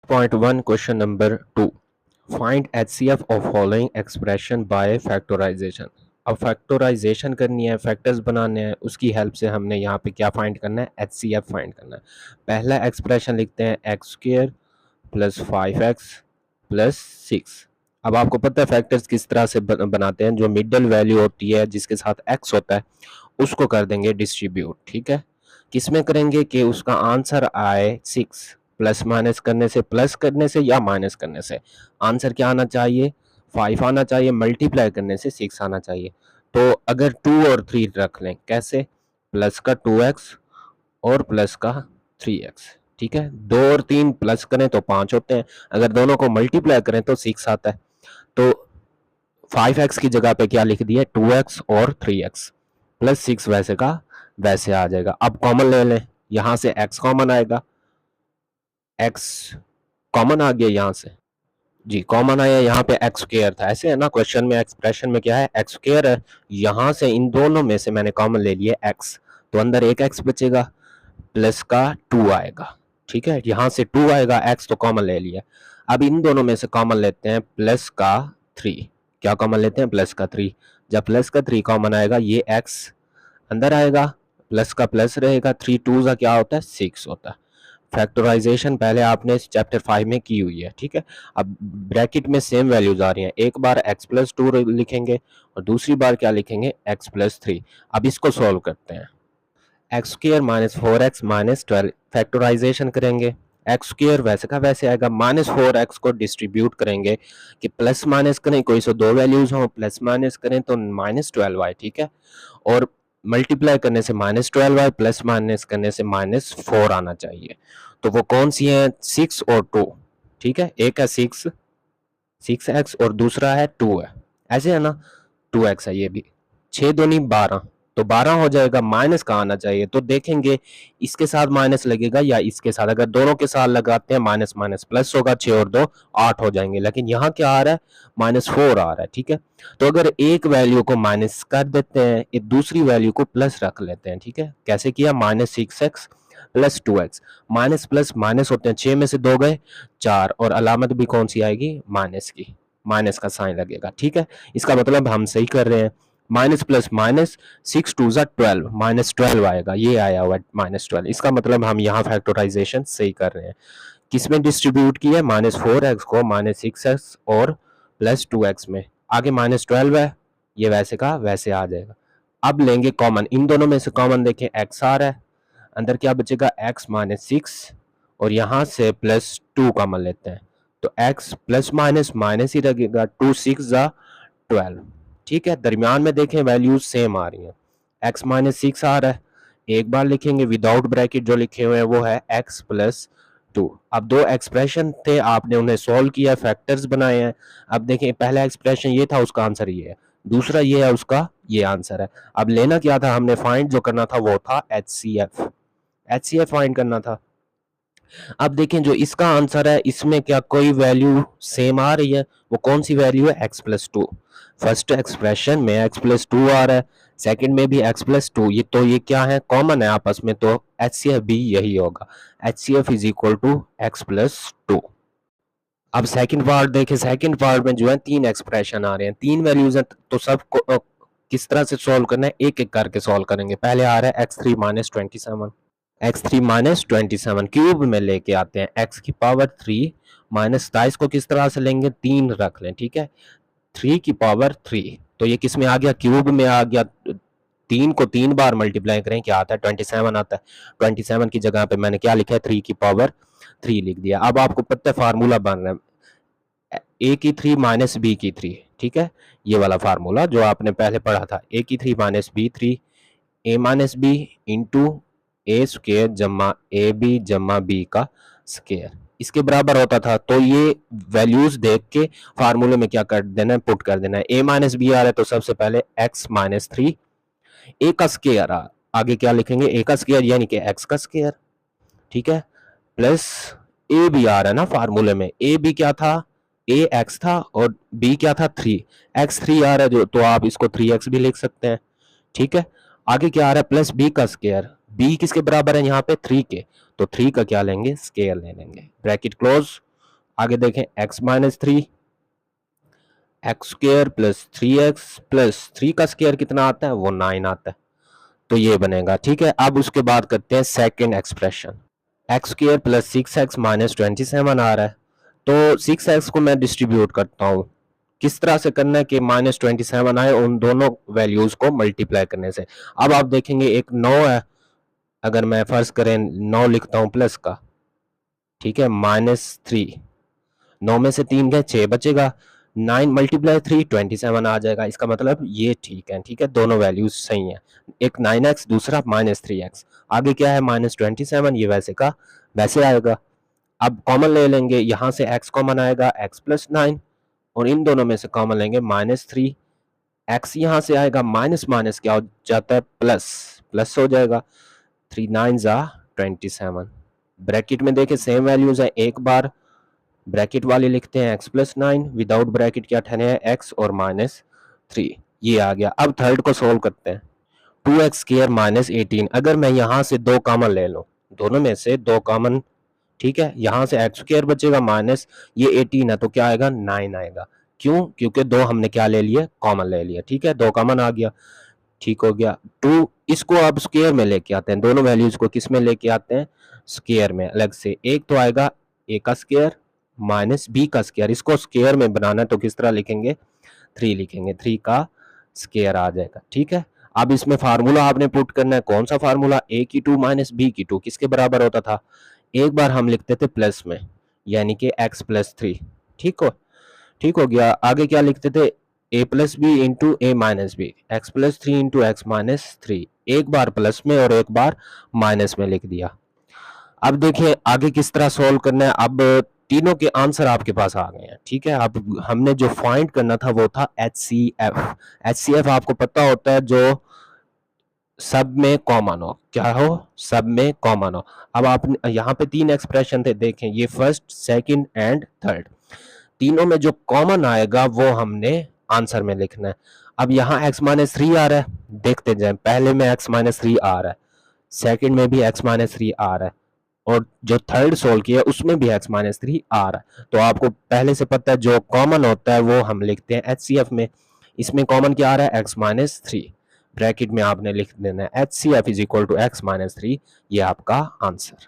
6.1 question number 2, find HCF of following expression by factorisation. अब factorisation करनी है, factors बनाने हैं, उसकी हेल्प से हमने यहाँ पे क्या फाइंड करना है, एचसीएफ फाइंड करना है। पहला एक्सप्रेशन लिखते हैं x square plus 5x plus 6। अब आपको पता है फैक्टर्स किस तरह से बनाते हैं, जो मिडल वैल्यू होती है जिसके साथ x होता है उसको कर देंगे डिस्ट्रीब्यूट। ठीक है, किसमें करेंगे कि उसका आंसर आए 6, प्लस माइनस करने से, प्लस करने से या माइनस करने से आंसर क्या आना चाहिए, 5 आना चाहिए, मल्टीप्लाई करने से 6 आना चाहिए। तो अगर 2 और 3 रख लें, कैसे, प्लस का 2x और प्लस का 3x। ठीक है, 2 और 3 प्लस करें तो 5 होते हैं, अगर दोनों को मल्टीप्लाई करें तो 6 आता है। तो 5x की जगह पे क्या लिख दिया, 2x और 3x प्लस 6 वैसे का वैसे आ जाएगा। अब कॉमन ले लें, यहां से x कॉमन आएगा, x कॉमन आ गया यहां से, जी कॉमन आया, यहाँ पे एक्स स्क्वायर था, ऐसे है ना क्वेश्चन में एक्सप्रेशन में क्या है, एक्स स्क्वायर है। यहां से इन दोनों में से मैंने कॉमन ले लिया एक्स, तो अंदर एक एक्स बचेगा, प्लस का 2 आएगा। ठीक है, यहां से 2 आएगा, एक्स तो कॉमन ले लिया। अब इन दोनों में से कॉमन लेते हैं प्लस का 3, क्या कॉमन लेते हैं, प्लस का 3। जब प्लस का 3 कॉमन आएगा, ये एक्स अंदर आएगा, प्लस का प्लस रहेगा, 3 2 का क्या होता है, 6 होता है। फैक्टराइजेशन पहले आपने चैप्टर 5 में की हुई है। ठीक है, अब ब्रैकेट में सेम वैल्यूज आ रही हैं, एक बार x प्लस 2 लिखेंगे और दूसरी बार क्या लिखेंगे, x प्लस 3। अब इसको सॉल्व करते हैं, x square minus 4x minus 12, factorisation करेंगे, एक्स स्क्र वैसे का वैसे आएगा, माइनस 4x को डिस्ट्रीब्यूट करेंगे कि प्लस माइनस करें कोई से दो वैल्यूज हो, प्लस माइनस करें तो माइनस 12 आए। ठीक है, और मल्टीप्लाई करने से माइनस 12 आए, प्लस माइनस करने से माइनस 4 आना चाहिए। तो वो कौन सी है, 6 और 2। ठीक है, एक है 6x और दूसरा है 2 है, ऐसे है ना, 2x है ये भी, 6 दूनी 12, तो 12 हो जाएगा, माइनस का आना चाहिए। तो देखेंगे इसके साथ माइनस लगेगा या इसके साथ, अगर दोनों के साथ लगाते हैं माइनस माइनस प्लस होगा, 6 और 2 8 हो जाएंगे, लेकिन यहाँ क्या आ रहा है, -4 आ रहा है। ठीक है, तो अगर एक वैल्यू को माइनस कर देते हैं, एक दूसरी वैल्यू को प्लस रख लेते हैं। ठीक है, कैसे किया, -6x plus 2x, minus plus minus होते हैं, 6 में से 2 गए 4, और अलामत भी कौन सी आएगी, माइनस की, माइनस का साइन लगेगा। ठीक है, इसका मतलब हम सही कर रहे हैं, माइनस प्लस माइनस, 6 2 12, -12 आएगा, ये आया हुआ -12, इसका मतलब हम यहाँ फैक्टराइजेशन सही कर रहे हैं। किसमें डिस्ट्रीब्यूट किया है, -4x को -6x और +2x में, आगे -12 है, ये वैसे का वैसे आ जाएगा। अब लेंगे कॉमन, इन दोनों में से कॉमन देखें, x आ रहा है, अंदर क्या बचेगा, x -6 और यहां से +2 कॉमन लेते हैं, तो x प्लस माइनस माइनस ही लगेगा, 2 6 12। ठीक है, दरमियान में देखें वैल्यूज सेम आ रही हैं, x -6 आ रहा है, एक बार लिखेंगे विदाउट ब्रैकेट, जो लिखे हुए हैं वो है x प्लस 2। अब दो एक्सप्रेशन थे, आपने उन्हें सॉल्व किया, फैक्टर्स बनाए हैं। अब देखें पहला एक्सप्रेशन ये था, उसका आंसर ये है, दूसरा ये है, उसका ये आंसर है। अब लेना क्या था हमने, फाइंड जो करना था वो था एचसीएफ फाइंड करना था। अब देखें जो इसका आंसर है, इसमें क्या कोई वैल्यू सेम आ रही है, वो कौन सी वैल्यू है, x प्लस 2। फर्स्ट एक्सप्रेशन में x प्लस 2 आ रहा है, सेकंड में भी x प्लस 2, ये तो ये क्या है, कॉमन है आपस में, तो एचसीएफ भी यही होगा, HCF is equal to x plus 2। अब सेकंड पार्ट देखें, सेकंड पार्ट में जो है 3 एक्सप्रेशन आ रहे हैं, 3 वैल्यूज हैं, तो सब किस तरह से सॉल्व करना है, एक एक करके सॉल्व करेंगे। पहले आ रहा है x3 -27, x3 -27 क्यूब में लेके आते हैं, x की पावर 3 -27 को किस तरह से लेंगे, 3 रख लें। ठीक है, 3 की पावर 3, तो ये किस में आ गया, क्यूब में आ गया, 3 को 3 बार मल्टीप्लाई करें क्या आता है, 27 आता है। 27 की जगह पे मैंने क्या लिखा है, 3 की पावर 3 लिख दिया। अब आपको पता है फार्मूला बन रहा है, a की 3 माइनस b की 3। ठीक है, ये वाला फार्मूला जो आपने पहले पढ़ा था, a की 3 minus b 3, a minus B into A square जमा ए बी जमा बी का स्क्र, इसके बराबर होता था। तो ये वैल्यूज देख के फार्मूले में क्या कर देना है, पुट कर देना है। a माइनस बी आ रहा है तो सबसे पहले x माइनस 3, ए का स्क्र, आगे क्या लिखेंगे, a का स्क्र यानी कि x का स्क्र। ठीक है, प्लस ए बी आ रहा है ना फार्मूले में, ए बी क्या था, ए एक्स था और बी क्या था, 3, एक्स 3 आ रहा है जो, तो आप इसको 3x भी लिख सकते हैं। ठीक है, आगे क्या आ रहा है, प्लस बी का स्क्वायर, बी किसके बराबर है यहाँ पे, 3 के, तो 3 का क्या लेंगे, स्क्वायर ले लेंगे, ब्रैकेट क्लोज, आगे देखें x minus 3 x square plus 3x plus 3 का स्क्र कितना आता है, वो 9 आता है, तो ये बनेगा। ठीक है, अब उसके बाद करते हैं second expression. X square plus 6x minus 27 आ रहा है, तो 6x को मैं डिस्ट्रीब्यूट करता हूँ। किस तरह से करना है कि माइनस 27 आए उन दोनों वैल्यूज को मल्टीप्लाई करने से। अब आप देखेंगे एक 9 है, अगर मैं फर्ज करें 9 लिखता हूं प्लस का, ठीक है, -3, 9 में से 3 गए 6 बचेगा, 9 मल्टीप्लाई 3 27 आ जाएगा। इसका मतलब ये ठीक है, ठीक है, दोनों वैल्यूज सही हैं, एक 9x दूसरा -3x। आगे क्या है -27, ये वैसे का वैसे आएगा। अब कॉमन ले लेंगे, यहां से x कॉमन आएगा, x प्लस 9, और इन दोनों में से कॉमन लेंगे -3, x यहां से आएगा, माइनस माइनस क्या हो जाता है, प्लस, प्लस हो जाएगा, 3 9 जा 27। ब्रैकेट में देखें सेम वैल्यूज है, एक बार ब्रैकेट वाले लिखते हैं x प्लस 9, विदाउट ब्रैकेट क्या ठहरे हैं, x और -3, ये आ गया। अब थर्ड को सोल्व करते हैं। 2x स्क्वायर माइनस 18, अगर मैं यहां से 2 कॉमन ले लूं, दोनों में से 2 कॉमन, ठीक है, यहां से एक्स स्क्वायर बचेगा माइनस ये 18 है, तो क्या आएगा, 9 आएगा। क्यों, क्योंकि 2 हमने क्या ले लिया, कॉमन ले लिया। ठीक है, 2 कॉमन आ गया, ठीक हो गया। 2 इसको अब स्क्वायर में लेके आते हैं, दोनों वैल्यूज को किस में लेके आते हैं, स्क्वायर में अलग से। एक तो आएगा a का स्क्वायर माइनस b का स्क्वायर, इसको स्क्वायर में बनाना है तो किस तरह लिखेंगे, 3 लिखेंगे, 3 का स्क्वायर आ जाएगा। ठीक है, अब इसमें फार्मूला आपने पुट करना है, कौन सा फार्मूला, a की 2 माइनस b की 2 किसके बराबर होता था, एक बार हम लिखते थे प्लस में, यानी कि x प्लस 3। ठीक हो गया। आगे क्या लिखते थे, a plus B into A minus B, x plus 3 into x minus 3, एक बार प्लस में और एक बार माइनस में लिख दिया। अब देखिए आगे किस तरह सोल्व करना है। अब तीनों के आंसर आपके पास आ गए हैं। ठीक है, अब हमने जो फाइंड करना था वो था HCF। HCF आपको पता होता है जो सब में कॉमन हो, क्या हो, सब में कॉमन हो। अब आप यहाँ पे 3 एक्सप्रेशन थे, देखें ये फर्स्ट, सेकंड एंड थर्ड, तीनों में जो कॉमन आएगा वो हमने आंसर में लिखना है। अब यहाँ x माइनस 3 आ रहा है, देखते जाए, पहले में x माइनस 3 आ रहा है, सेकंड में भी x माइनस 3 आ रहा है, और जो थर्ड सोल्व किया उसमें भी x माइनस 3 आ रहा है। तो आपको पहले से पता है जो कॉमन होता है वो हम लिखते हैं HCF में। इसमें कॉमन क्या आ रहा है, x माइनस 3, ब्रैकेट में आपने लिख देना है HCF is equal to x minus 3, ये आपका आंसर।